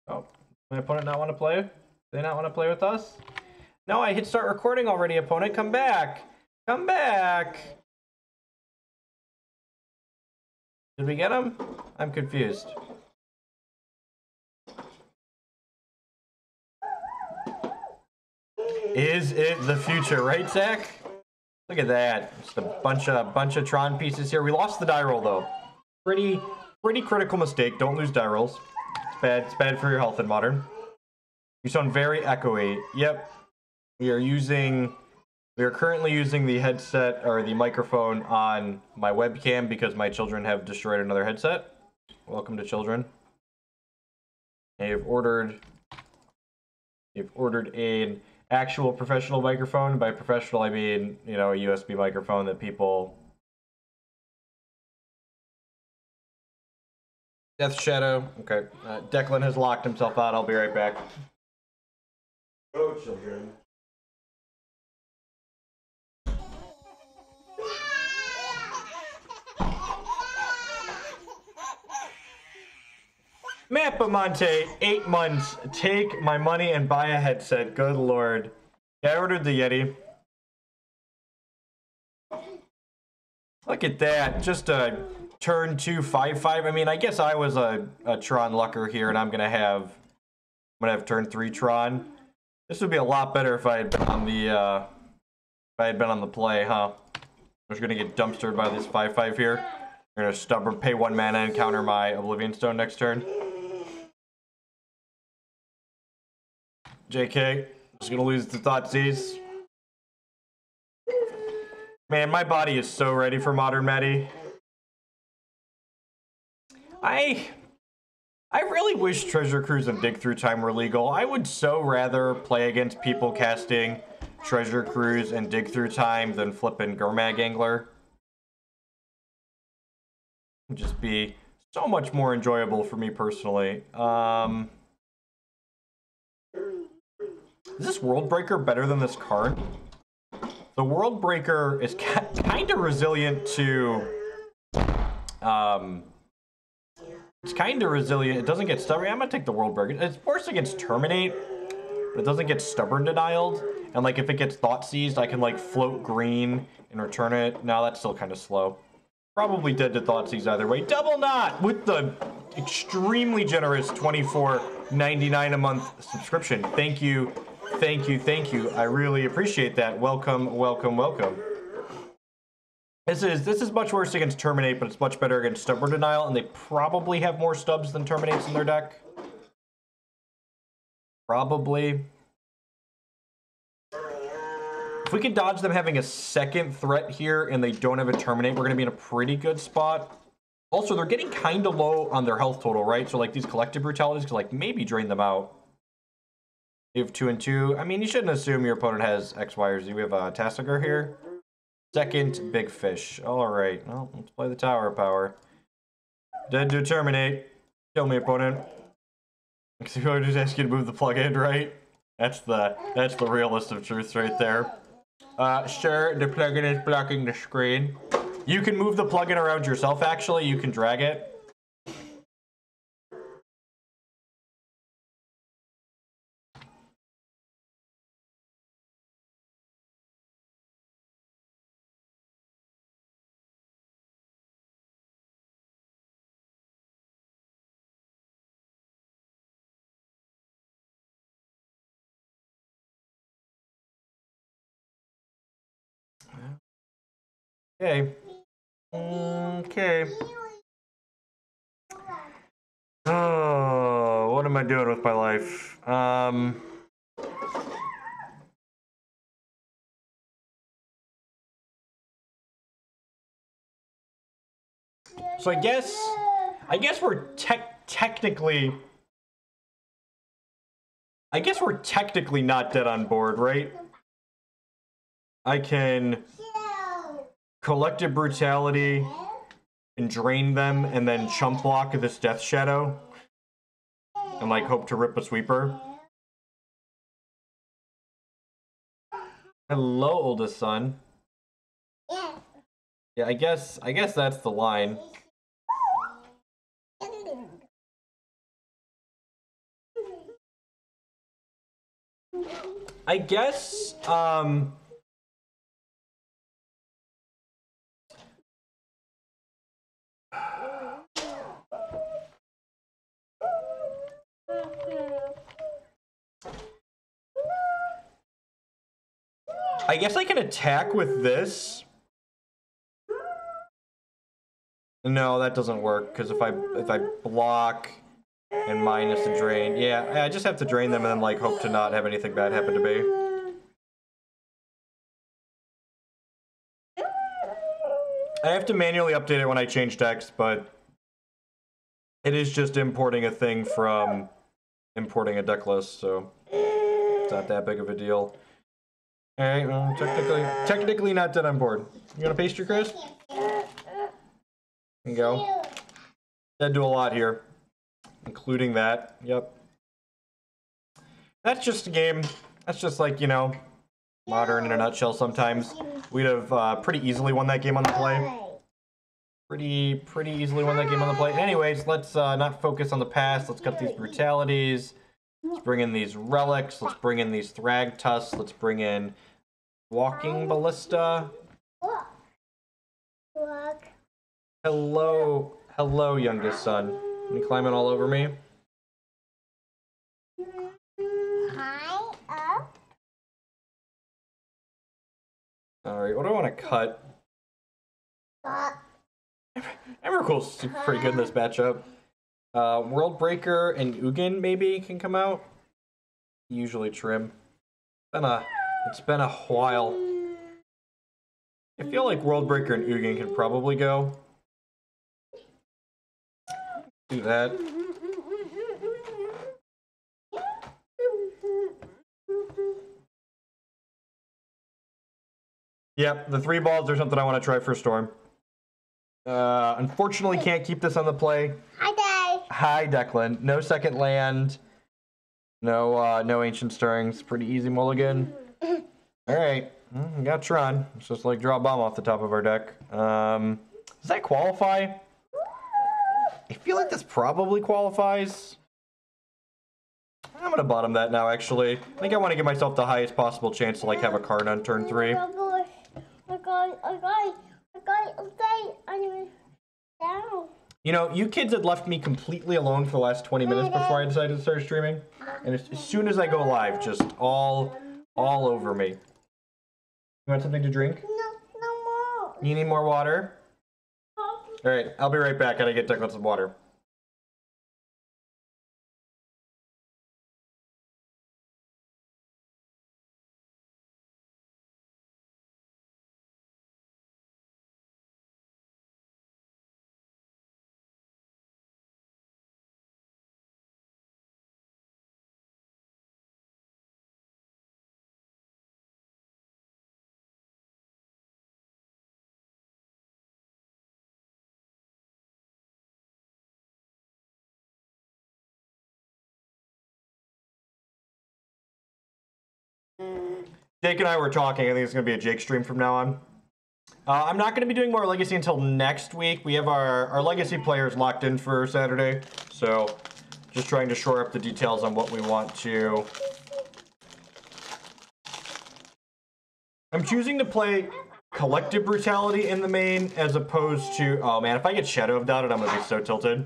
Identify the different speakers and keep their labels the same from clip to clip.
Speaker 1: Oh, my opponent not want to play? Do they not want to play with us? No, I hit start recording already, opponent. Come back. Come back. Did we get him? I'm confused. Is it the future, right, Zach? Look at that. Just a bunch of Tron pieces here. We lost the die roll though. Pretty critical mistake. Don't lose die rolls. It's bad. It's bad for your health in Modern. You sound very echoey. Yep. We are currently using the headset or the microphone on my webcam because my children have destroyed another headset. Welcome to children. They've ordered an actual professional microphone. By professional, I mean, you know, a USB microphone that people... Death Shadow. Okay. Declan has locked himself out. I'll be right back. Oh, children. Mapamonte, 8 months. Take my money and buy a headset. Good lord. Yeah, I ordered the Yeti. Look at that. Just a turn 2 5/5. I mean, I guess I was a Tron lucker here, and I'm gonna have turn 3 Tron. This would be a lot better if I had been on the play, huh? I was gonna get dumpstered by this 5/5 here. I'm gonna stubborn pay 1 mana and counter my Oblivion Stone next turn. JK, just gonna lose the Thoughtseize. Man, my body is so ready for Modern Maddie. I really wish Treasure Cruise and Dig Through Time were legal. I would so rather play against people casting Treasure Cruise and Dig Through Time than flippin' Gurmag Angler. It would just be so much more enjoyable for me personally. Is this World Breaker better than this card? The World Breaker is kind of resilient to... It's kind of resilient. It doesn't get stubborn. I'm going to take the World Breaker. It's worse against Terminate, but it doesn't get stubborn denialed. And, like, if it gets Thought Seized, I can, like, float green and return it. No, that's still kind of slow. Probably dead to Thought Seize either way. Double Knot with the extremely generous $24.99 a month subscription. Thank you. Thank you, thank you. I really appreciate that. Welcome, welcome, welcome. This is much worse against Terminate, but it's much better against Stubborn Denial, and they probably have more stubs than Terminates in their deck. Probably. If we can dodge them having a second threat here and they don't have a Terminate, we're going to be in a pretty good spot. Also, they're getting kind of low on their health total, right? So, like, these Collective Brutalities could, like, maybe drain them out. You have 2 and 2. I mean, you shouldn't assume your opponent has X, Y, or Z. We have a Tassiger here. Second, Big Fish. All right. Well, let's play the Tower Power. Dead to Terminate. Kill me, opponent. Because I just ask you to move the plug-in, right? That's the realist of truths right there. Sure, the plugin is blocking the screen. You can move the plugin around yourself, actually. You can drag it. Okay. Okay. Oh, what am I doing with my life? So I guess we're technically not dead on board, right? I can Collective Brutality and drain them and then chump block this Death Shadow and like hope to rip a sweeper. Hello, oldest son. Yeah, I guess that's the line. I guess, I can attack with this. No, that doesn't work, because if I block and minus the drain, yeah, I just have to drain them and then like hope to not have anything bad happen to me. I have to manually update it when I change text, but it is just importing a thing from importing a deck list, so it's not that big of a deal. All right, well, technically not dead on board. You want a pastry, Chris? There you go. Did do a lot here, including that. Yep. That's just a game. That's just like, you know, modern in a nutshell sometimes. We'd have pretty easily won that game on the play. Pretty easily won that game on the play. Anyways, let's not focus on the past. Let's cut these brutalities. Let's bring in these relics. Let's bring in these Thragtusk. Let's bring in Walking Ballista. Hello, hello, youngest son. You climbing all over me?
Speaker 2: High up.
Speaker 1: All right, what do I want to cut? Emrakul's pretty good in this matchup. Worldbreaker and Ugin maybe can come out. Usually trim. It's been a while. I feel like Worldbreaker and Ugin can probably go. Do that. Yep, the 3 balls are something I want to try for Storm. Unfortunately, can't keep this on the play. Hi, Declan. No second land. No Ancient Stirrings. Pretty easy mulligan. All right, we got Tron. Let's just like draw a bomb off the top of our deck. Does that qualify? I feel like this probably qualifies. I'm gonna bottom that now, actually. I think I want to give myself the highest possible chance to like have a card on turn 3. You know, you kids had left me completely alone for the last 20 minutes before I decided to start streaming. And as soon as I go live, just all over me. You want something to drink?
Speaker 2: No more.
Speaker 1: You need more water? All right, I'll be right back. I gotta get Declan some water. Jake and I were talking. I think it's going to be a Jake stream from now on. I'm not going to be doing more Legacy until next week. We have our Legacy players locked in for Saturday. So just trying to shore up the details on what we want to. I'm choosing to play Collective Brutality in the main as opposed to... Oh man, if I get Shadow of Doubt, I'm going to be so tilted.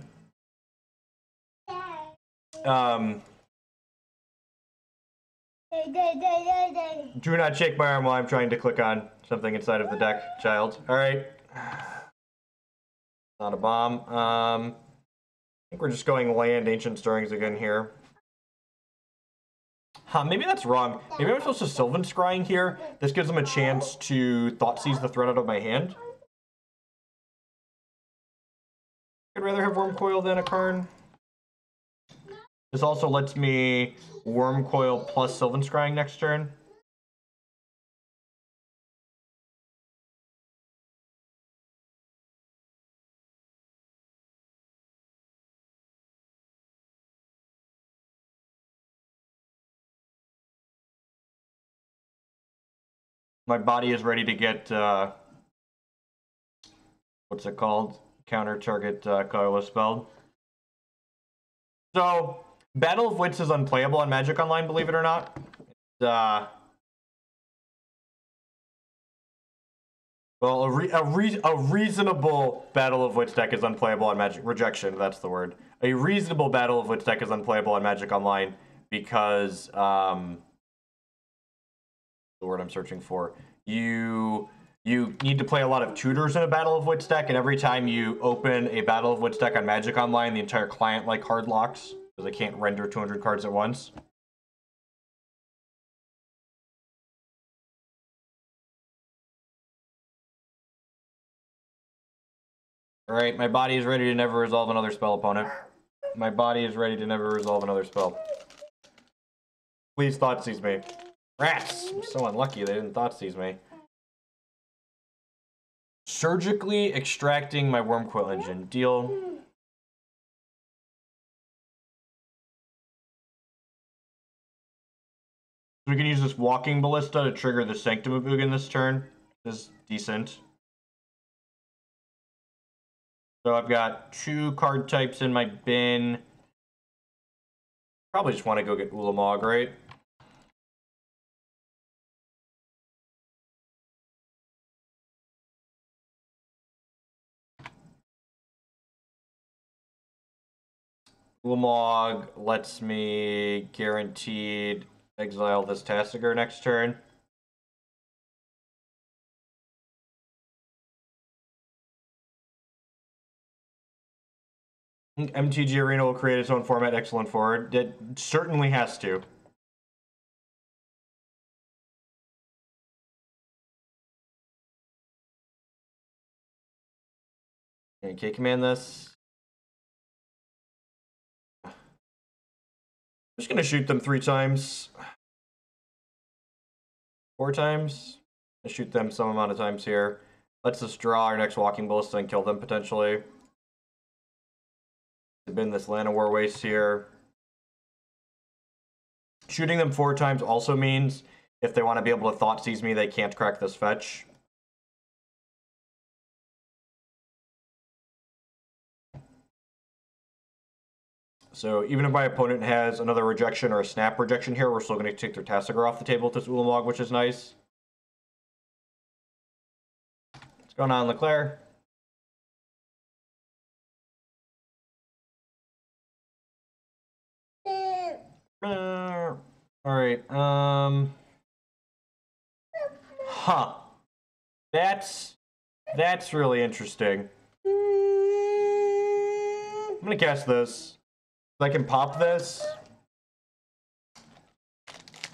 Speaker 1: Do not shake my arm while I'm trying to click on something inside of the deck, child. All right. Not a bomb. I think we're just going land Ancient Stirrings again here. Huh, maybe that's wrong. Maybe I'm supposed to Sylvan Scrying here. This gives them a chance to Thoughtseize the threat out of my hand. I'd rather have Wormcoil than a Karn. This also lets me Wormcoil plus Sylvan Scrying next turn. My body is ready to get, what's it called? Counter target colorless spell. So, Battle of Wits is unplayable on Magic Online, believe it or not. Well, a reasonable Battle of Wits deck is unplayable on Magic. Rejection, that's the word. A reasonable Battle of Wits deck is unplayable on Magic Online because, the word I'm searching for. You need to play a lot of tutors in a Battle of Wits deck, and every time you open a Battle of Wits deck on Magic Online, the entire client, like, hard locks, because they can't render 200 cards at once. Alright, my body is ready to never resolve another spell, opponent. My body is ready to never resolve another spell. Please Thoughtseize me. Rats! I'm so unlucky they didn't Thoughtseize me. Surgically extracting my Wormcoil engine. Deal. We can use this Walking Ballista to trigger the Sanctum of Ugin this turn. This is decent. So I've got 2 card types in my bin. Probably just want to go get Ulamog, right? Ulamog lets me guaranteed exile this Tasigur next turn. MTG Arena will create its own format, excellent forward. It certainly has to. Okay, command this. I'm just gonna shoot them 3 times. 4 times. I shoot them some amount of times here. Let's just draw our next Walking Ballista and kill them potentially. Bin this Llanowar Waste here. Shooting them 4 times also means if they want to be able to Thoughtseize me, they can't crack this fetch. So even if my opponent has another rejection or a snap rejection here, we're still going to take their Tasigur off the table with this Ulamog, which is nice. What's going on, Leclerc? Alright, huh. That's really interesting. I'm gonna cast this. I can pop this.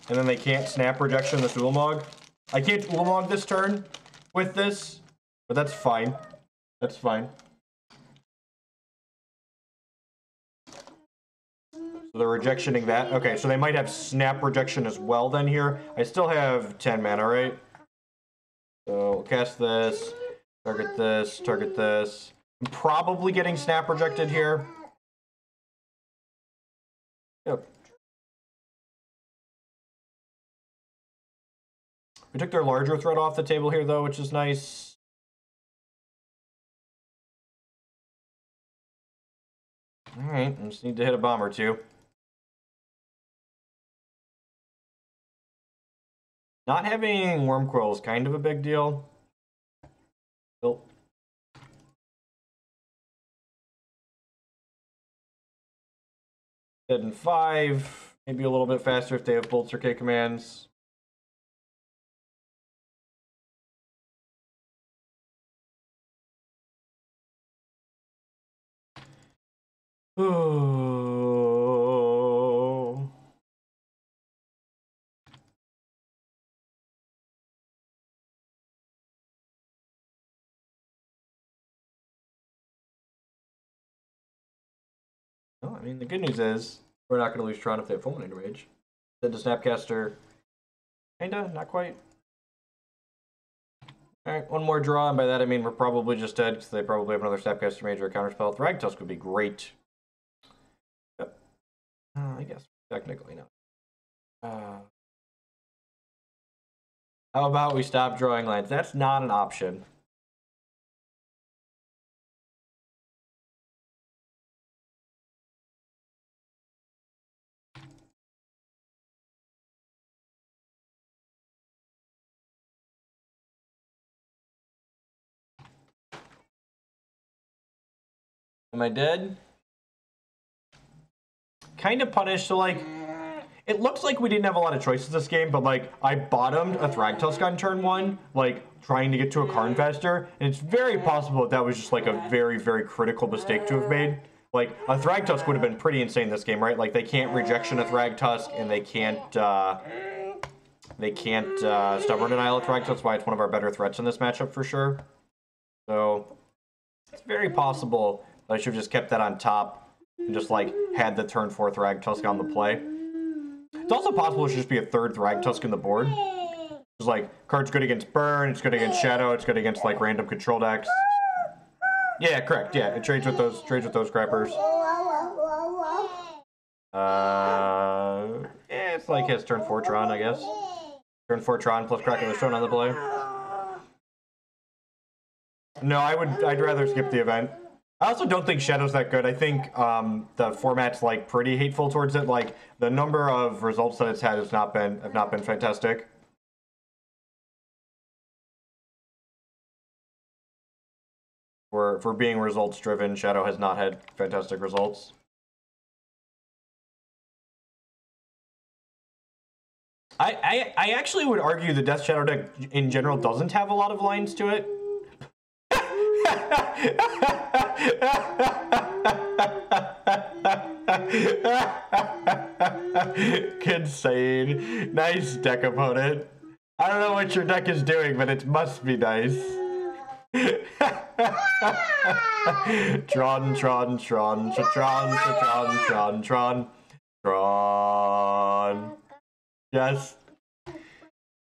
Speaker 1: And then they can't snap rejection this Ulamog. I can't Ulamog this turn with this, but that's fine. That's fine. So they're rejectioning that. Okay, so they might have snap rejection as well then here. I still have 10 mana, right? So we'll cast this, target this, target this. I'm probably getting snap rejected here. Yep. We took their larger threat off the table here though, which is nice. Alright, I just need to hit a bomb or 2. Not having Wormcoil is kind of a big deal. Still. Dead in 5. Maybe a little bit faster if they have bolts or K commands. Oh. Well, I mean, the good news is we're not going to lose Tron if they have Fulminator Rage. Then to Snapcaster, kinda, not quite. Alright, one more draw, and by that I mean we're probably just dead because they probably have another Snapcaster Mage or a Counterspell. Thragtusk would be great. Yep. I guess, technically not. How about we stop drawing lands? That's not an option. Am I dead? Kind of punished, so like, it looks like we didn't have a lot of choices this game, but like, I bottomed a Thragtusk on turn 1, like, trying to get to a Karn faster, and it's very possible that was just like a very, very critical mistake to have made. Like, a Thragtusk would have been pretty insane this game, right? Like, they can't rejection a Thragtusk, and they can't stubborn denial a Thragtusk. That's why it's one of our better threats in this matchup for sure. So, it's very possible that I should have just kept that on top and just, like, had the turn 4 Thragtusk on the play. It's also possible it should just be a third Thragtusk in the board. It's like, card's good against Burn, it's good against Shadow, it's good against, like, random control decks. Yeah, correct, yeah, it trades with those crappers. Yeah, it's like his turn 4 Tron, I guess. Turn 4 Tron plus Crack of the Stone on the play. No, I'd rather skip the event. I also don't think Shadow's that good. I think the format's like pretty hateful towards it. Like the number of results that it's had have not been fantastic. For being results driven, Shadow has not had fantastic results. I actually would argue the Death Shadow deck in general doesn't have a lot of lines to it. Good save. Nice deck, opponent. I don't know what your deck is doing, but it must be nice. Tron. Yes.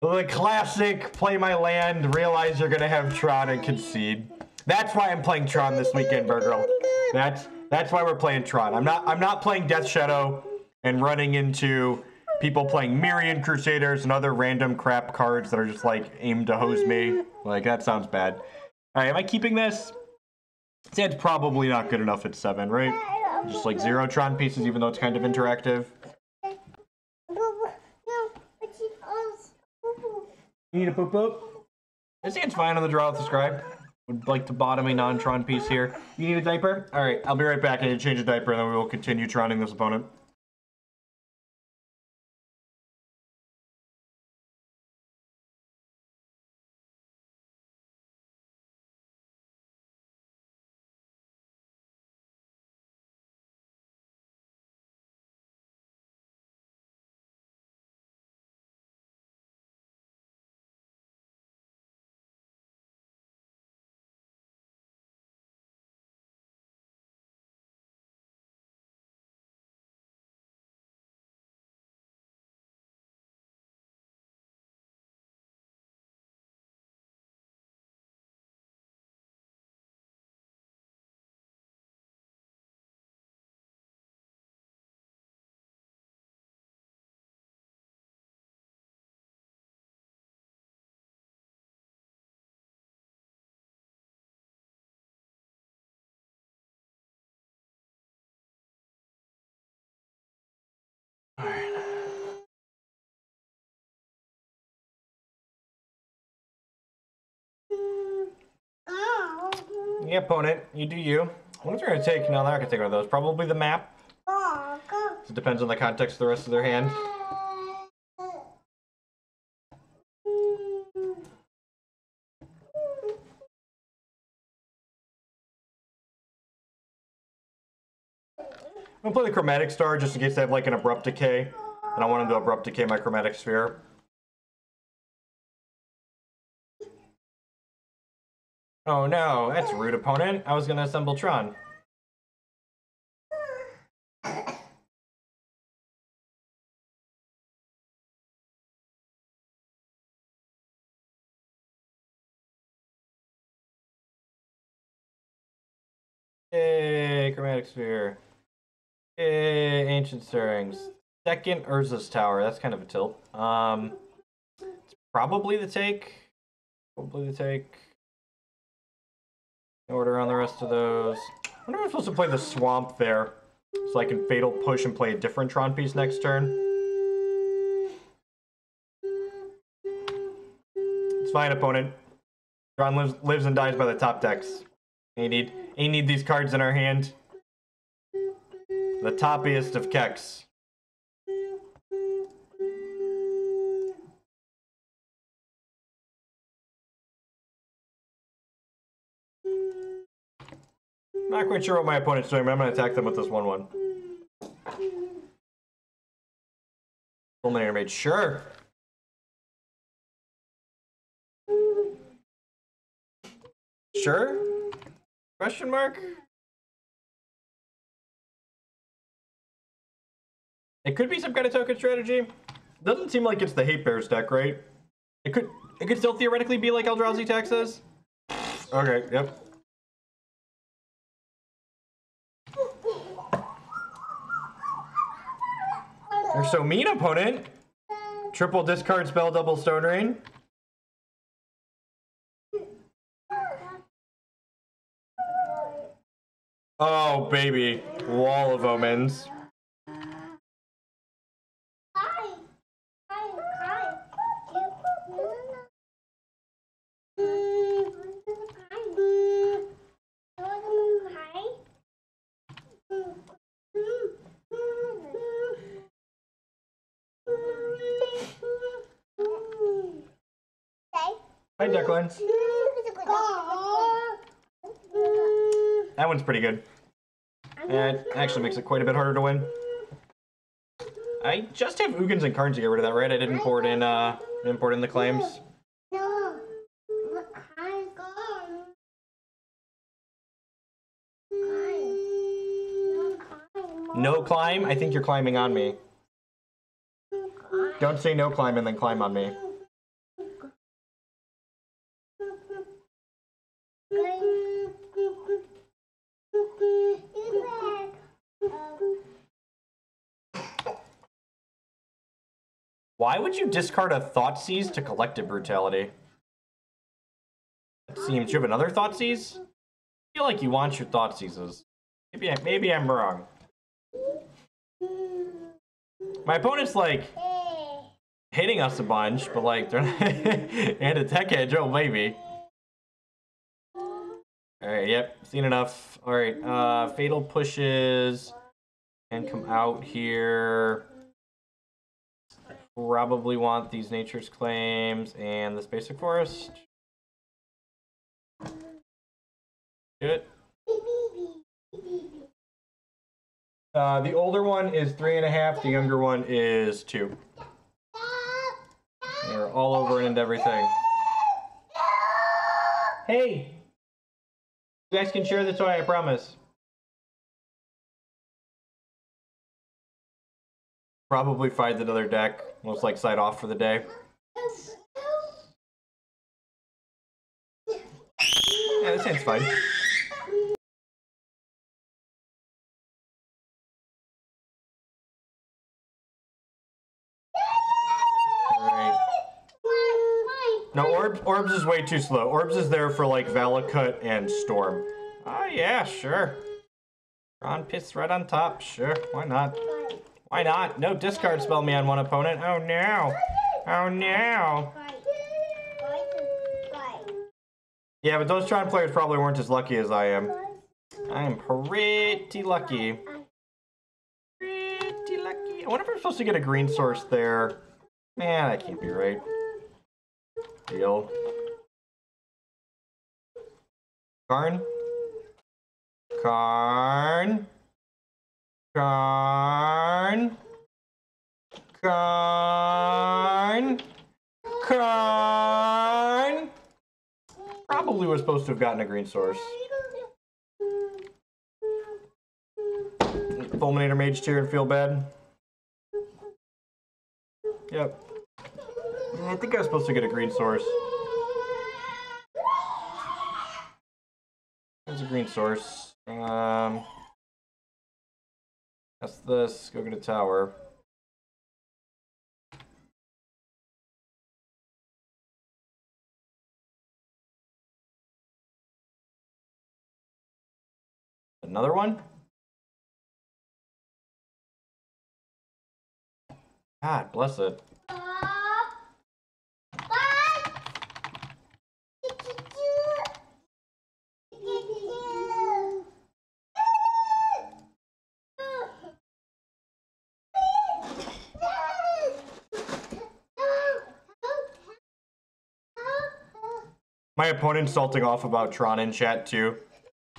Speaker 1: The classic, play my land, realize you're gonna have Tron and concede. That's why I'm playing Tron this weekend, Burgirl. That's why we're playing Tron. I'm not playing Death Shadow and running into people playing Myriad Crusaders and other random crap cards that are just like aimed to hose me. Like that sounds bad. Alright, am I keeping this? See, it's probably not good enough at 7, right? Just like 0 Tron pieces, even though it's kind of interactive. You need a poop poop? This hand's fine on the draw with the scribe. Would like to bottom a non-Tron piece here. You need a diaper? Alright, I'll be right back. I need to change a diaper and then we will continue Troning this opponent. Yeah, opponent, you do you. What is going to take? No, they're not going to take one of those. Probably the map. It depends on the context of the rest of their hand. I'm going to play the Chromatic Star just in case they have like an Abrupt Decay. And I want them to Abrupt Decay my Chromatic Sphere. Oh no, that's rude, opponent. I was going to assemble Tron. Yay, Chromatic Sphere. Yay, Ancient Stirrings. Second Urza's Tower. That's kind of a tilt. It's probably the take. Order on the rest of those. I wonder if I'm supposed to play the Swamp there. So I can Fatal Push and play a different Tron piece next turn. It's fine, opponent. Tron lives and dies by the top decks. Ain't need these cards in our hand. The toppiest of keks. Not quite sure what my opponent's doing, but I'm going to attack them with this 1/1. Fulminator Mage, sure. Sure? Question mark? It could be some kind of token strategy. Doesn't seem like it's the Hate Bears deck, right? It could still theoretically be like Eldrazi Texas. Okay, yep. You're so mean, opponent. Triple discard spell, double Stone Rain. Oh, baby. Wall of Omens. Hi, Declan. That one's pretty good. It actually makes it quite a bit harder to win. I just have Ugins and Karns to get rid of that, right? I didn't import in the claims. No climb? I think you're climbing on me. Don't say no climb and then climb on me. Why would you discard a Thoughtseize to Collective Brutality? It seems you have another Thoughtseize? I feel like you want your Thoughtseizes. Maybe I'm wrong. My opponent's like hitting us a bunch, but like they're not and a Tech Edge, oh maybe. Alright, yep, seen enough. Alright, Fatal pushes and come out here. Probably want these Nature's Claims and this Basic Forest. Do it. The older one is 3.5, the younger one is 2. They're all over and into everything. Hey! You guys can share the toy, I promise. Probably find another deck. Most like side off for the day. Yeah, this hand's fine. Alright. No, Orbs is way too slow. Orbs is there for like Valakut and Storm. Oh yeah, sure. Tron Piss right on top. Sure, why not? Why not? No discard spell me on one opponent. Oh no. Oh no. Yeah, but those Tron players probably weren't as lucky as I am. I am pretty lucky. Pretty lucky. I wonder if I'm supposed to get a green source there. Man, that can't be right. Deal. Karn? Karn? Karn? Karn? Karn? Probably was supposed to have gotten a green source. Fulminator Mage tier and feel bad. Yep. I think I was supposed to get a green source. There's a green source. That's this. Go get a tower. Another one? God bless it. My opponent's salting off about Tron in chat too.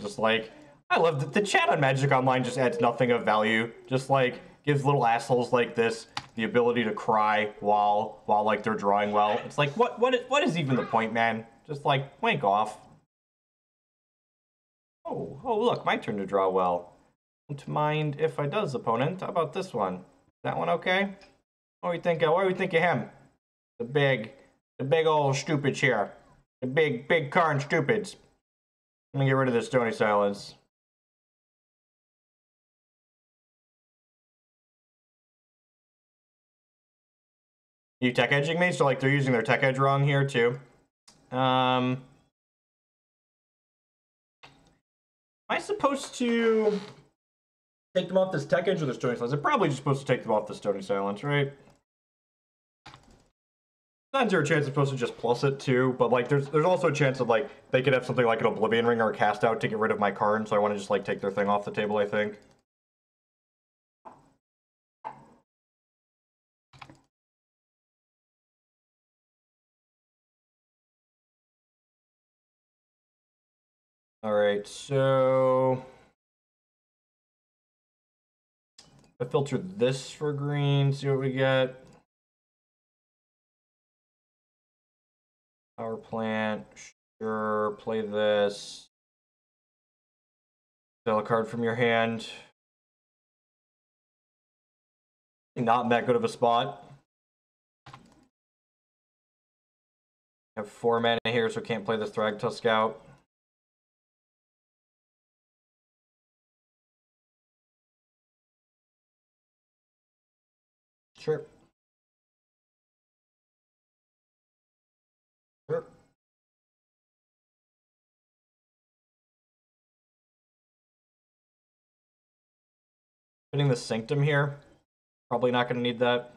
Speaker 1: Just like, I love the chat on Magic Online just adds nothing of value. Just like gives little assholes like this the ability to cry while like they're drawing well. It's like what is even the point, man? Just like wank off. Oh look, my turn to draw well. Don't mind if I does, opponent. How about this one? That one okay? What do we think of him? The big old stupid chair. The big Karn stupids. Let me get rid of this Stony Silence. You tech edging me? So like they're using their tech edge wrong here too. Am I supposed to take them off this tech edge or the Stony Silence? I'm probably just supposed to take them off the Stony Silence, right? Not zero chance I'm supposed to just plus it too, but like there's also a chance that like they could have something like an Oblivion Ring or a Cast Out to get rid of my card, so I want to just like take their thing off the table, I think. Alright, so I filter this for green, see what we get. Power plant, sure, play this. Sell a card from your hand. Not in that good of a spot. I have 4 mana here, so can't play this Thragtusk out. Sure. Sure. Putting the Sanctum here. Probably not going to need that.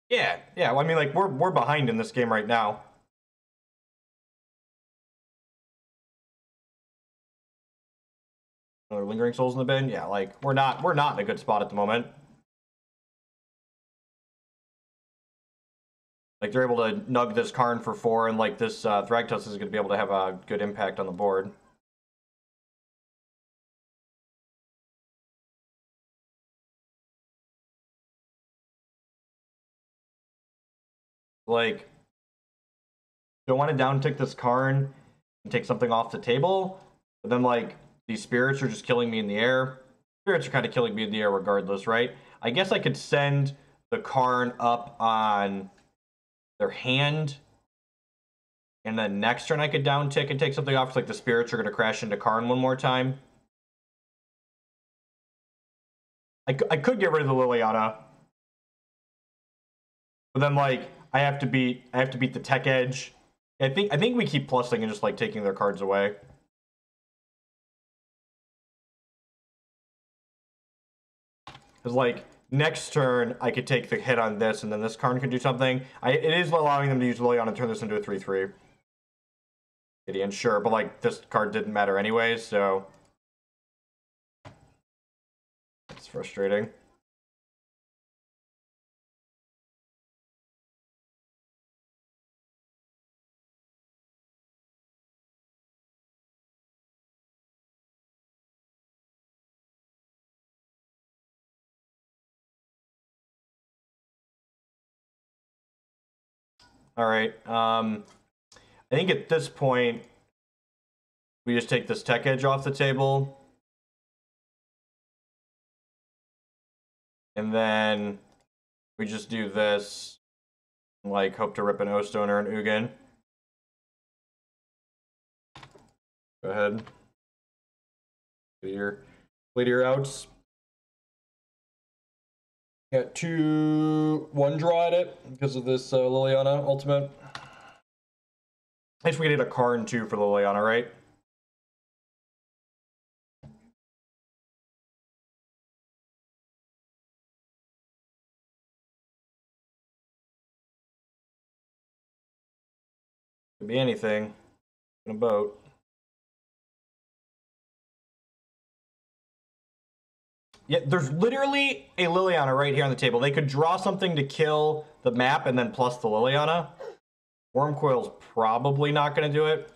Speaker 1: Yeah. Well, I mean, like we're behind in this game right now. Another Lingering Souls in the bin. Yeah, like we're not in a good spot at the moment. Like they're able to nug this Karn for 4, and like this Thragtusk is going to be able to have a good impact on the board. Like, do I want to down tick this Karn and take something off the table? But then like these spirits are just killing me in the air. Spirits are kind of killing me in the air regardless, right? I guess I could send the Karn up on their hand, and then next turn I could down tick and take something off. Like the spirits are going to crash into Karn one more time. I could get rid of the Liliana, but then like I have to beat the tech edge. I think we keep plusing and just like taking their cards away. Because like next turn I could take the hit on this, and then this Karn can do something. It is allowing them to use Liliana and turn this into a 3/3. Gideon, sure, but like this card didn't matter anyway, so it's frustrating. All right. I think at this point we just take this tech edge off the table, and then we just do this, and like hope to rip an O-Stone or an Ugin. Go ahead. Clear your outs. Got 2/1 draw at it because of this Liliana ultimate. I guess we get a Karn too for Liliana, right? Could be anything in a boat. Yeah, there's literally a Liliana right here on the table. They could draw something to kill the map and then plus the Liliana. Wormcoil's probably not going to do it.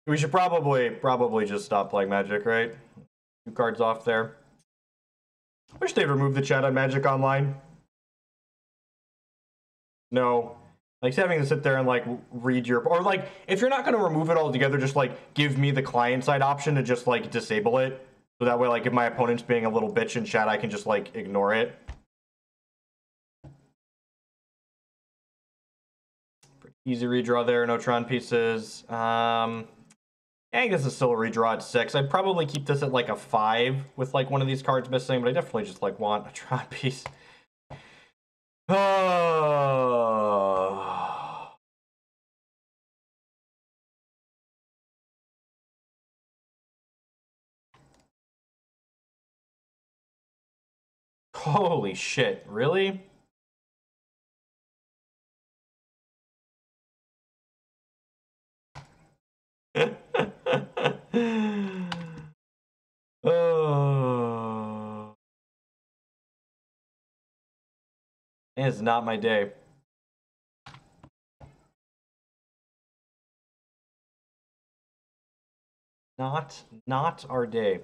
Speaker 1: We should probably just stop playing Magic, right? 2 cards off there. Wish they'd remove the chat on Magic Online. No. Like having to sit there and like read your, or like if you're not going to remove it altogether, just like give me the client side option to just like disable it. So that way, like if my opponent's being a little bitch in chat, I can just like ignore it. Pretty easy redraw there, no Tron pieces. I guess it's still a redraw at 6. I'd probably keep this at like a 5 with like one of these cards missing, but I definitely just like want a Tron piece. Oh. Holy shit, really? Oh. It's not my day. Not our day.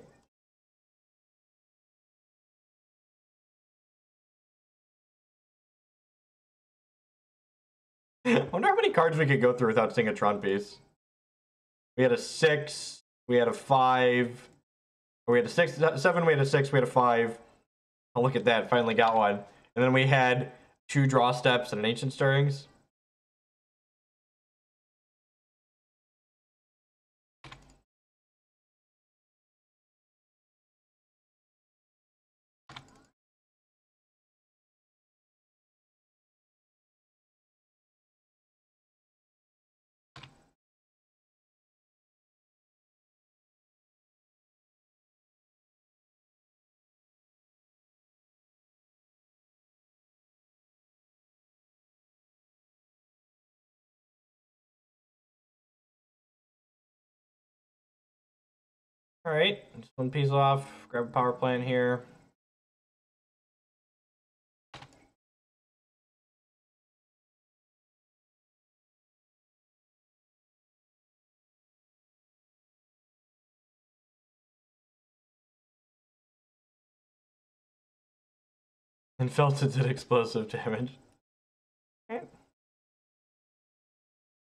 Speaker 1: I wonder how many cards we could go through without seeing a Tron piece. We had a 6, we had a 5, we had a 6, 7, we had a 6, we had a 5. Oh, look at that, finally got one. And then we had 2 draw steps and an Ancient Stirrings. All right, just one piece off. Grab a power plant here. And felt it did explosive damage. Okay.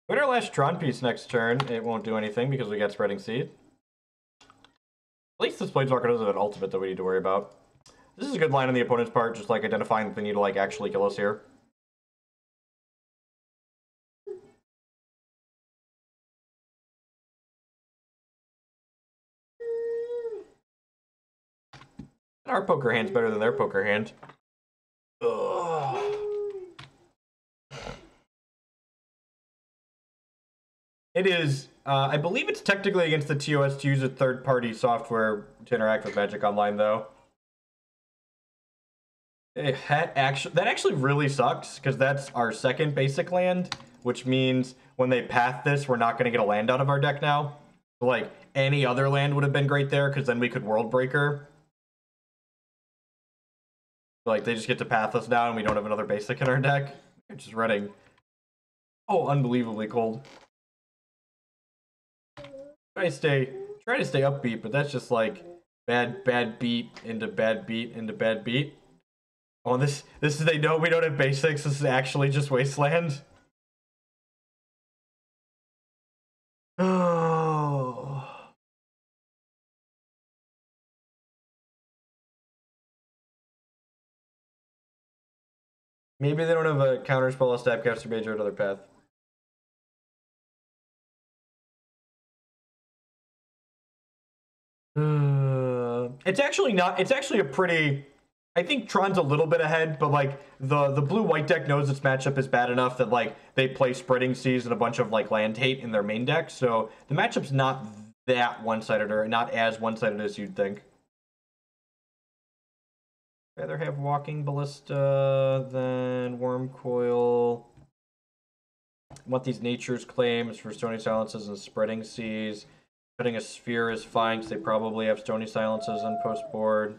Speaker 1: Put our last Tron piece next turn. It won't do anything because we got Spreading Seed. At least this Planeswalker doesn't have an ultimate that we need to worry about. This is a good line on the opponent's part, just like identifying that they need to like actually kill us here. Our poker hand's better than their poker hand. Ugh. It is, I believe it's technically against the TOS to use a third-party software to interact with Magic Online, though. That actually really sucks, because that's our second basic land, which means when they path this, we're not going to get a land out of our deck now. So, like, any other land would have been great there, because then we could World Breaker. Like, they just get to path us down, and we don't have another basic in our deck. It's just running. Oh, unbelievably cold. Try to stay upbeat, but that's just like bad beat into bad beat into bad beat. Oh, this is, they know we don't have basics. This is actually just Wasteland. Oh. Maybe they don't have a counterspell, a Snapcaster Mage, or another path. It's actually not. It's actually a pretty. I think Tron's a little bit ahead, but like the blue-white deck knows its matchup is bad enough that like they play Spreading Seas and a bunch of like land hate in their main deck, so the matchup's not that one-sided, or not as one-sided as you'd think. Rather have Walking Ballista than Worm Coil. Want these Nature's Claims for Stony Silences and Spreading Seas. Putting a Sphere is fine because they probably have Stony Silences on post board.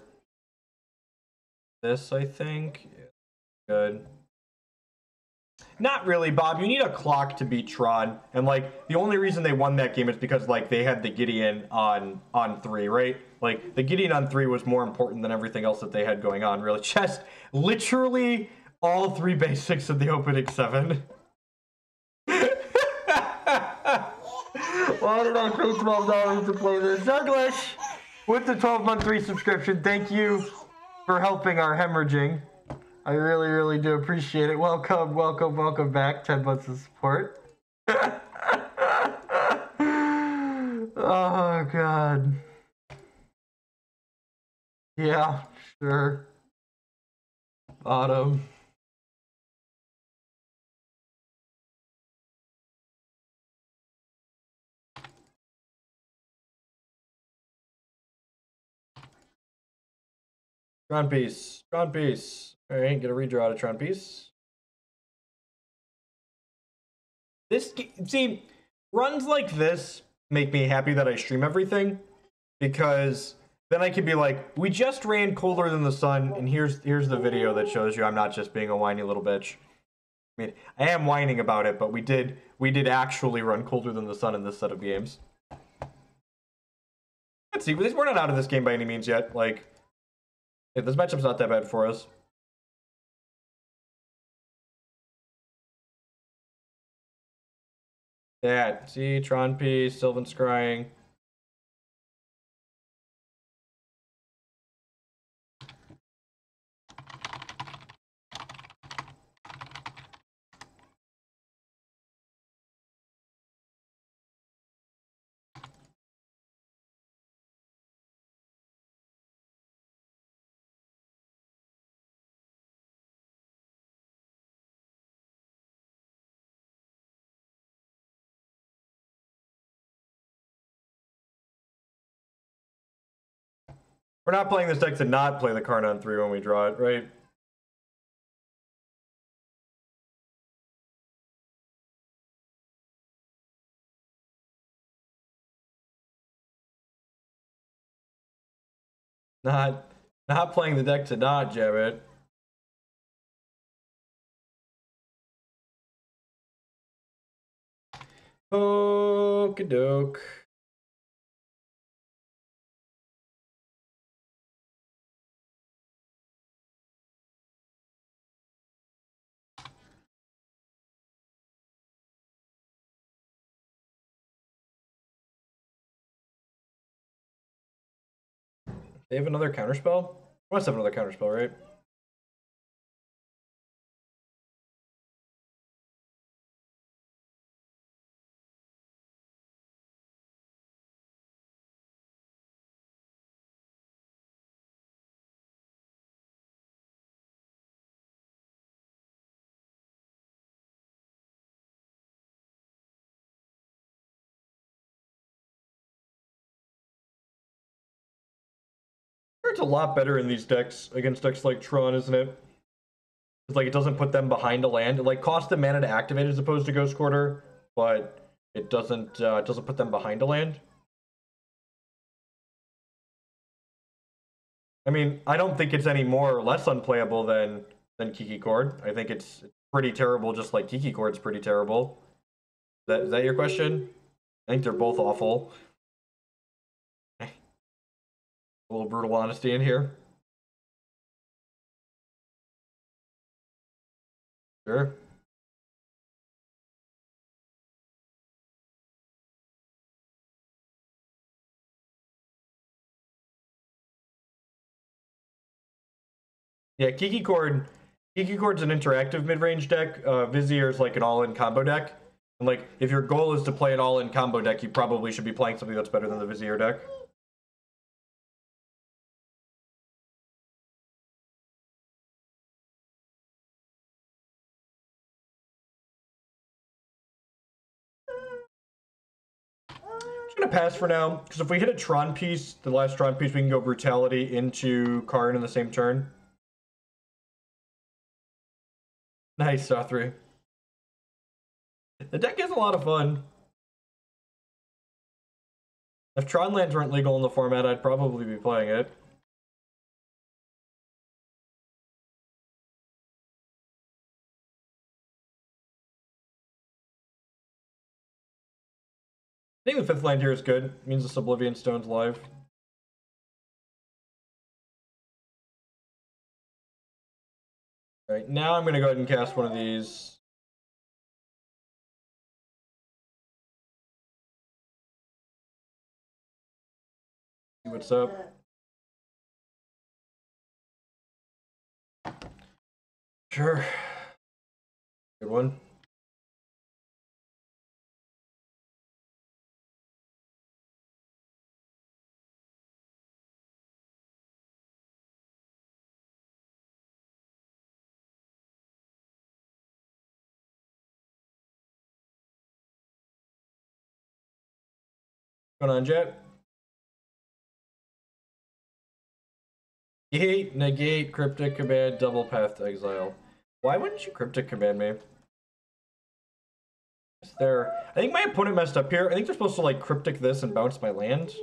Speaker 1: This, I think, good. Not really, Bob. You need a clock to beat Tron, and like the only reason they won that game is because like they had the Gideon on 3, right? Like the Gideon on 3 was more important than everything else that they had going on. Really, just literally all 3 basics of the opening 7. Why did I pay $12 to play this? Douglas, with the 12-month resubscription, thank you for helping our hemorrhaging. I really, really do appreciate it. Welcome, welcome, welcome back. 10 months of support. Oh, God. Yeah, sure. Autumn. Tron piece. Tron piece. All right, get a redraw to Tron piece. This, see, runs like this make me happy that I stream everything, because then I can be like, we just ran Colder Than the Sun, and here's the video that shows you I'm not just being a whiny little bitch. I mean, I am whining about it, but we did actually run Colder Than the Sun in this set of games. Let's see, we're not out of this game by any means yet. Like, this matchup's not that bad for us. Yeah, see, Tron piece, Sylvan Scrying. We're not playing this deck to not play the card on 3 when we draw it, right? Not playing the deck to not jab it. Okie-doke. They have another counterspell? Must have another counterspell, right? It's a lot better in these decks against decks like Tron, isn't it? It's like it doesn't put them behind a land. It like costs them mana to activate as opposed to Ghost Quarter, but it doesn't put them behind a land. I mean, I don't think it's any more or less unplayable than Kiki Cord. I think it's pretty terrible, just like Kiki Cord's pretty terrible. Is that your question? I think they're both awful. A little brutal honesty in here. Sure. Yeah, Kiki Cord's an interactive mid-range deck. Vizier's like an all-in combo deck. And like, if your goal is to play an all-in combo deck, you probably should be playing something that's better than the Vizier deck. just gonna pass for now, because if we hit a Tron piece, the last Tron piece, we can go Brutality into Karn in the same turn. Nice, saw 3. The deck is a lot of fun. If Tron lands weren't legal in the format, I'd probably be playing it. I think the 5th land here is good. It means this Oblivion Stone's live. Alright, now I'm gonna go ahead and cast one of these. See what's up. Sure. Good one. Going on, Jet? Negate, Cryptic Command, double path to exile. Why wouldn't you Cryptic Command me? Is there... I think my opponent messed up here. I think they're supposed to, like, Cryptic this and bounce my land.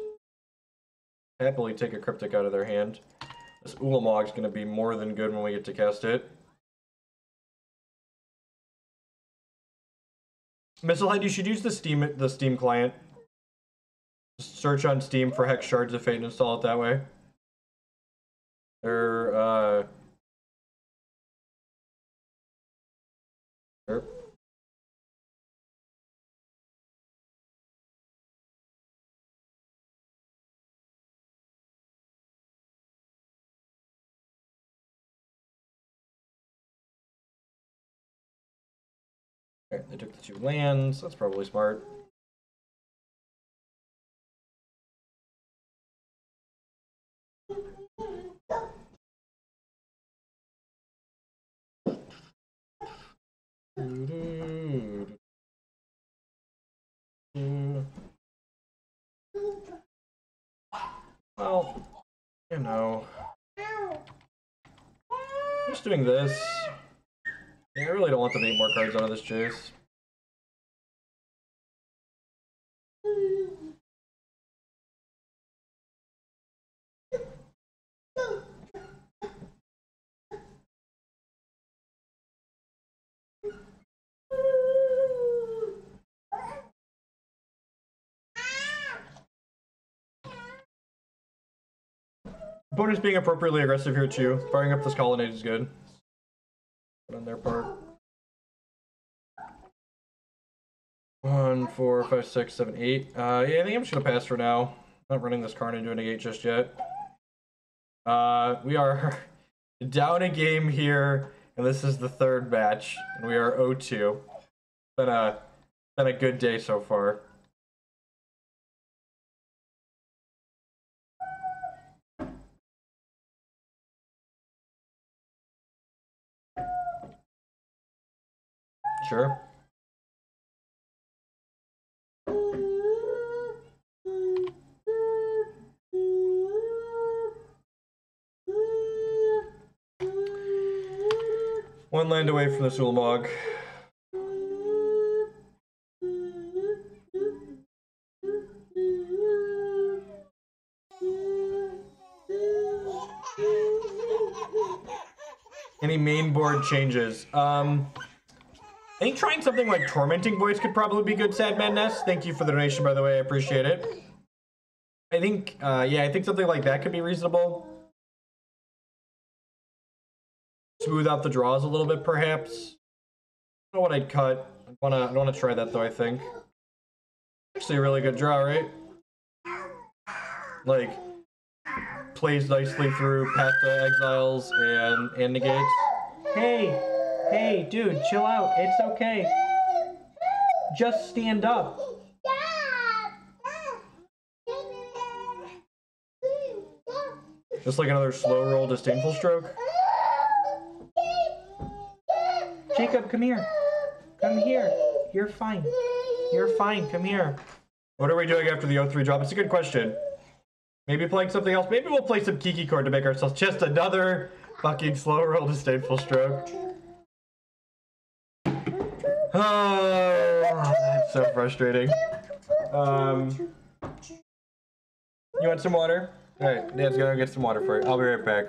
Speaker 1: Happily take a Cryptic out of their hand. This Ulamog's gonna be more than good when we get to cast it. Missilehead, you should use the Steam client. Just search on Steam for Hex Shards of Fate and install it that way. They're, Sure. Okay, they took the 2 lands. That's probably smart. Well, you know, just doing this. Yeah, I really don't want them to get more cards out of this chase. Opponent's being appropriately aggressive here too. Firing up this colonnade is good. Good on their part. 1, 4, 5, 6, 7, 8. Yeah, I think I'm just gonna pass for now. Not running this card into a negate just yet. We are down a game here, and this is the 3rd match, and we are 0-2. Been a good day so far. Sure. One land away from the Ulamog. Any main board changes? I think trying something like Tormenting Voice could probably be good, Sad Madness. Thank you for the donation, by the way. I appreciate it. I think, yeah, I think something like that could be reasonable. Smooth out the draws a little bit, perhaps. I don't know what I'd cut. I don't want to try that, though, I think. Actually, a really good draw, right? Like, plays nicely through Path to Exiles and negates.
Speaker 3: Hey, dude, chill out. It's okay. Just stand up.
Speaker 1: Just like another slow roll disdainful stroke.
Speaker 3: Jacob, come here. Come here. You're fine. You're fine. Come here.
Speaker 1: What are we doing after the O3 drop? It's a good question. Maybe playing something else. Maybe we'll play some Kiki Chord to make ourselves just another fucking slow roll to stateful stroke. Oh, that's so frustrating. You want some water? Alright, Dad's gonna get some water for you. I'll be right back.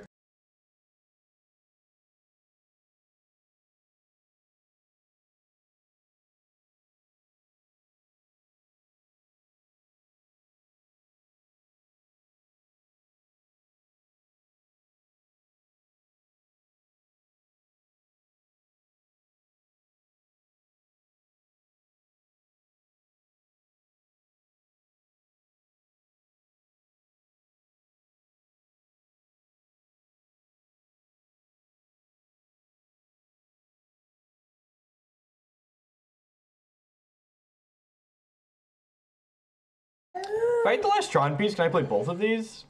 Speaker 1: If I hit the last Tron piece, can I play both of these?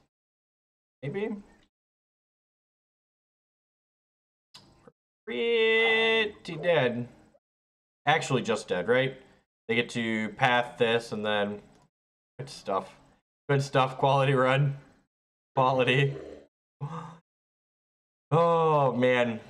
Speaker 1: Maybe? Pretty dead. Actually just dead, right? They get to path this and then... Good stuff. Good stuff, quality run. Quality. Oh, man.